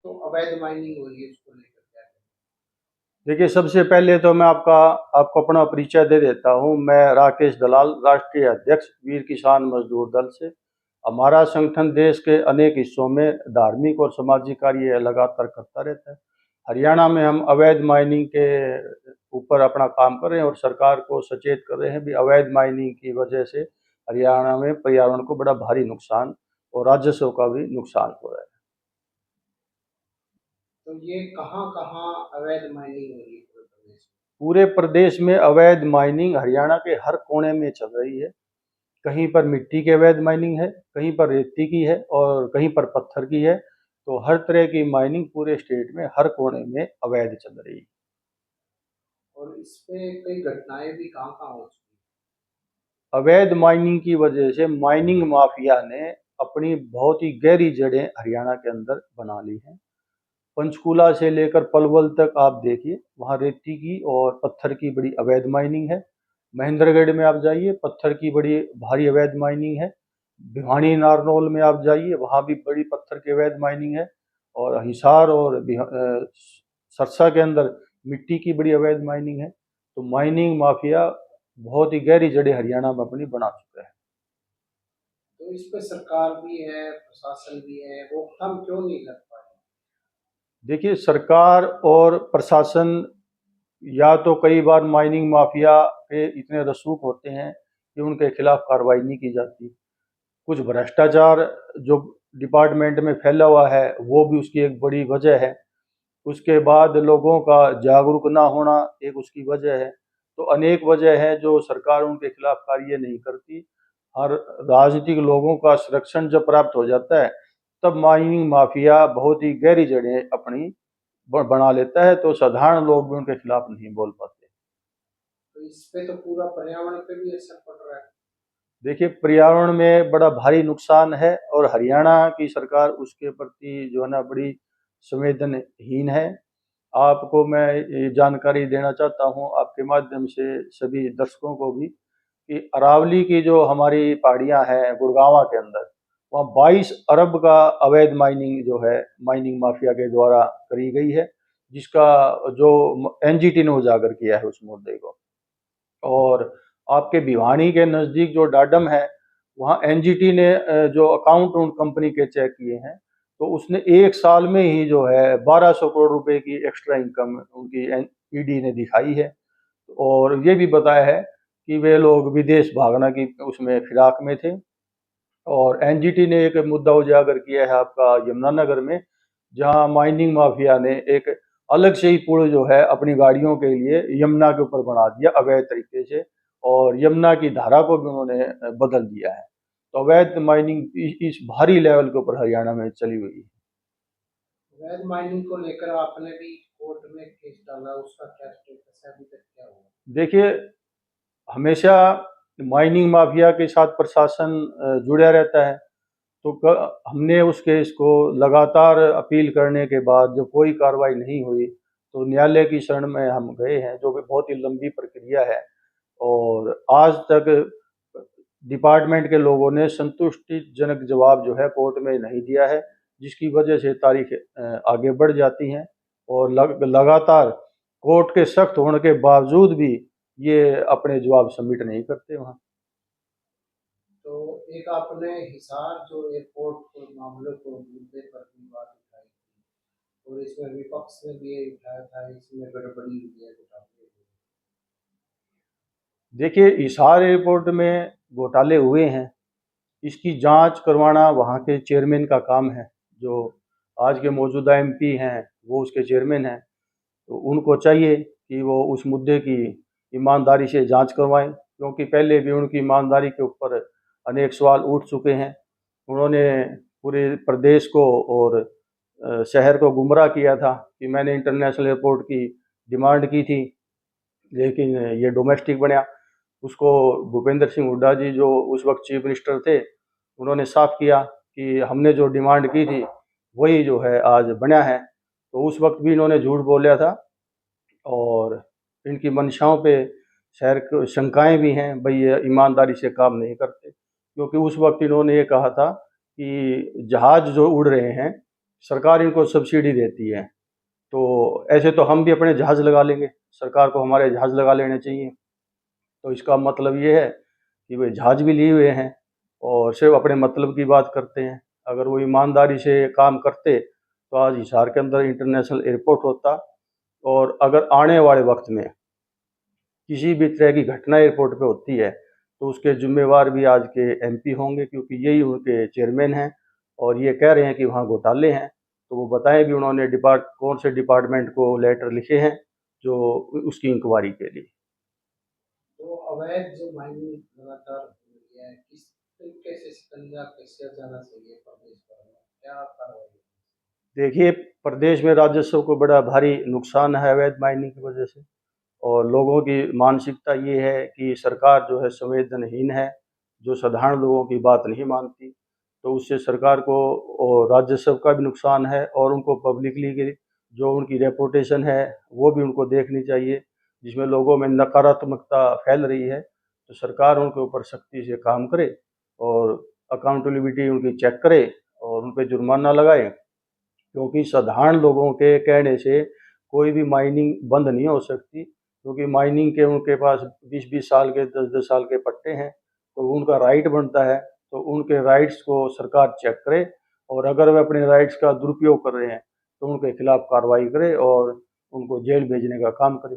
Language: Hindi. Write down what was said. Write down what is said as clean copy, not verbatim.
तो अवैध माइनिंग हो रही है, इसको लेकर क्या कहें? देखिए, सबसे पहले तो मैं आपको अपना परिचय दे देता हूँ। मैं राकेश दलाल, राष्ट्रीय अध्यक्ष वीर किसान मजदूर दल से। हमारा संगठन देश के अनेक हिस्सों में धार्मिक और सामाजिक कार्य लगातार करता रहता है। हरियाणा में हम अवैध माइनिंग के ऊपर अपना काम कर रहे हैं और सरकार को सचेत कर रहे हैं भी अवैध माइनिंग की वजह से हरियाणा में पर्यावरण को बड़ा भारी नुकसान और राजस्व का भी नुकसान हो रहा है। तो ये कहाँ-कहाँ अवैध माइनिंग हो रही है पूरे प्रदेश में? पूरे प्रदेश में अवैध माइनिंग हरियाणा के हर कोने में चल रही है। कहीं पर मिट्टी की अवैध माइनिंग है, कहीं पर रेती की है और कहीं पर पत्थर की है। तो हर तरह की माइनिंग पूरे स्टेट में हर कोने में अवैध चल रही है। और इसपे कई घटनाएँ भी कहाँ-कहाँ हो चुकी हैं? अवैध माइनिंग की वजह से माइनिंग माफिया ने अपनी बहुत ही गहरी जड़ें हरियाणा के अंदर बना ली हैं। पंचकूला से लेकर पलवल तक आप देखिए, वहाँ रेती की और पत्थर की बड़ी अवैध माइनिंग है। महेंद्रगढ़ में आप जाइए, पत्थर की बड़ी भारी अवैध माइनिंग है। भिवानी नारनौल में आप जाइए, वहाँ भी बड़ी पत्थर की अवैध माइनिंग है। और हिसार और सरसा के अंदर मिट्टी की बड़ी अवैध माइनिंग है। तो माइनिंग माफिया बहुत ही गहरी जड़ें हरियाणा में अपनी बना चुका है। तो इस पे सरकार भी है, प्रशासन भी है, रोकथाम क्यों नहीं कर पा रही? देखिए, सरकार और प्रशासन या तो कई बार माइनिंग माफिया के इतने रसूख होते हैं कि उनके खिलाफ कार्रवाई नहीं की जाती। कुछ भ्रष्टाचार जो डिपार्टमेंट में फैला हुआ है वो भी उसकी एक बड़ी वजह है। उसके बाद लोगों का जागरूक ना होना एक उसकी वजह है। तो अनेक वजह है जो सरकार उनके खिलाफ कार्य नहीं करती। हर राजनीतिक लोगों का संरक्षण जब प्राप्त हो जाता है तब माइनिंग माफिया बहुत ही गहरी जड़ें अपनी बना लेता है, तो साधारण लोग भी उनके खिलाफ नहीं बोल पाते। तो इस पे तो पूरा पर्यावरण पे भी असर पड़ रहा है। देखिए, पर्यावरण में बड़ा भारी नुकसान है और हरियाणा की सरकार उसके प्रति जो है ना बड़ी संवेदनहीन है। आपको मैं ये जानकारी देना चाहता हूँ आपके माध्यम से सभी दर्शकों को भी कि अरावली की जो हमारी पहाड़ियाँ हैं गुड़गांव के अंदर, वहाँ 22 अरब का अवैध माइनिंग जो है माइनिंग माफिया के द्वारा करी गई है, जिसका जो एनजीटी ने उजागर किया है उस मुद्दे को। और आपके भिवानी के नज़दीक जो डाडम है, वहाँ एनजीटी ने जो अकाउंट उन कंपनी के चेक किए हैं, तो उसने एक साल में ही जो है 1200 करोड़ रुपए की एक्स्ट्रा इनकम उनकी ईडी ने दिखाई है। और ये भी बताया है कि वे लोग विदेश भागना की उसमें फिराक में थे। और एनजीटी ने एक मुद्दा उजागर किया है आपका यमुनानगर में, जहां माइनिंग माफिया ने एक अलग से ही पुल जो है अपनी गाड़ियों के लिए यमुना के ऊपर बना दिया अवैध तरीके से। और यमुना की धारा को भी उन्होंने बदल दिया है। तो अवैध माइनिंग इस भारी लेवल के ऊपर हरियाणा में चली हुई है। अवैध माइनिंग को लेकर आपने भी कोर्ट में केस डाला, उसका क्या स्टेटस है, अभी तक क्या हुआ? देखिए, हमेशा माइनिंग माफिया के साथ प्रशासन जुड़ा रहता है। तो हमने उस केस को लगातार अपील करने के बाद जब कोई कार्रवाई नहीं हुई तो न्यायालय की शरण में हम गए हैं, जो कि बहुत ही लंबी प्रक्रिया है। और आज तक डिपार्टमेंट के लोगों ने संतुष्टिजनक जवाब जो है कोर्ट में नहीं दिया है, जिसकी वजह से तारीख आगे बढ़ जाती हैं। और लगातार कोर्ट के सख्त होने के बावजूद भी ये अपने जवाब सबमिट नहीं करते वहाँ। तो एक आपने हिसार जो एयरपोर्ट को मामले को मुद्दे पर भी बात उठाई थी और इसमें विपक्ष ने भी ये उठाया था, इसमें गड़बड़ी हुई है, घोटाले हुए हैं। देखिए, हिसार एयरपोर्ट में घोटाले हुए हैं, इसकी जांच करवाना वहाँ के चेयरमैन का काम है। जो आज के मौजूदा एमपी हैं वो उसके चेयरमैन हैं। तो उनको चाहिए कि वो उस मुद्दे की ईमानदारी से जांच करवाएं, क्योंकि पहले भी उनकी ईमानदारी के ऊपर अनेक सवाल उठ चुके हैं। उन्होंने पूरे प्रदेश को और शहर को गुमराह किया था कि मैंने इंटरनेशनल एयरपोर्ट की डिमांड की थी, लेकिन ये डोमेस्टिक बना। उसको भूपेंद्र सिंह हुड्डा जी जो उस वक्त चीफ मिनिस्टर थे, उन्होंने साफ किया कि हमने जो डिमांड की थी वही जो है आज बना है। तो उस वक्त भी इन्होंने झूठ बोला था और इनकी मंशाओं पे शहर को शंकाएं भी हैं भाई ये ईमानदारी से काम नहीं करते, क्योंकि उस वक्त इन्होंने ये कहा था कि जहाज़ जो उड़ रहे हैं सरकार इनको सब्सिडी देती है। तो ऐसे तो हम भी अपने जहाज़ लगा लेंगे, सरकार को हमारे जहाज़ लगा लेने चाहिए। तो इसका मतलब ये है कि वे जहाज़ भी लिए हुए हैं और सिर्फ अपने मतलब की बात करते हैं। अगर वो ईमानदारी से काम करते तो आज हिसार के अंदर इंटरनेशनल एयरपोर्ट होता, और अगर आने वाले वक्त में किसी भी तरह की घटना एयरपोर्ट पे होती है तो उसके जिम्मेवार भी आज के एमपी होंगे, क्योंकि यही उनके चेयरमैन हैं और ये कह रहे हैं कि वहाँ घोटाले हैं। तो वो बताएं भी उन्होंने कौन से डिपार्टमेंट को लेटर लिखे हैं जो उसकी इंक्वायरी के लिए। तो अवैध जो माइनिंग लगातार हो रही है, किस तरीके से शिकंजा कैसे जाना चाहिए प्रदेश भर में, क्या कार्रवाई? देखिए, प्रदेश में राजस्व को बड़ा भारी नुकसान है अवैध माइनिंग की वजह से, और लोगों की मानसिकता ये है कि सरकार जो है संवेदनहीन है, जो साधारण लोगों की बात नहीं मानती। तो उससे सरकार को और राजस्व का भी नुकसान है, और उनको पब्लिकली की जो उनकी रेपुटेशन है वो भी उनको देखनी चाहिए, जिसमें लोगों में नकारात्मकता फैल रही है। तो सरकार उनके ऊपर सख्ती से काम करे और अकाउंटेबिलिटी उनकी चेक करे और उन पर जुर्माना लगाए, क्योंकि साधारण लोगों के कहने से कोई भी माइनिंग बंद नहीं हो सकती, क्योंकि माइनिंग के उनके पास 20-20 साल के 10-10 साल के पट्टे हैं। तो उनका राइट बनता है, तो उनके राइट्स को सरकार चेक करे, और अगर वे अपने राइट्स का दुरुपयोग कर रहे हैं तो उनके खिलाफ कार्रवाई करे और उनको जेल भेजने का काम करे।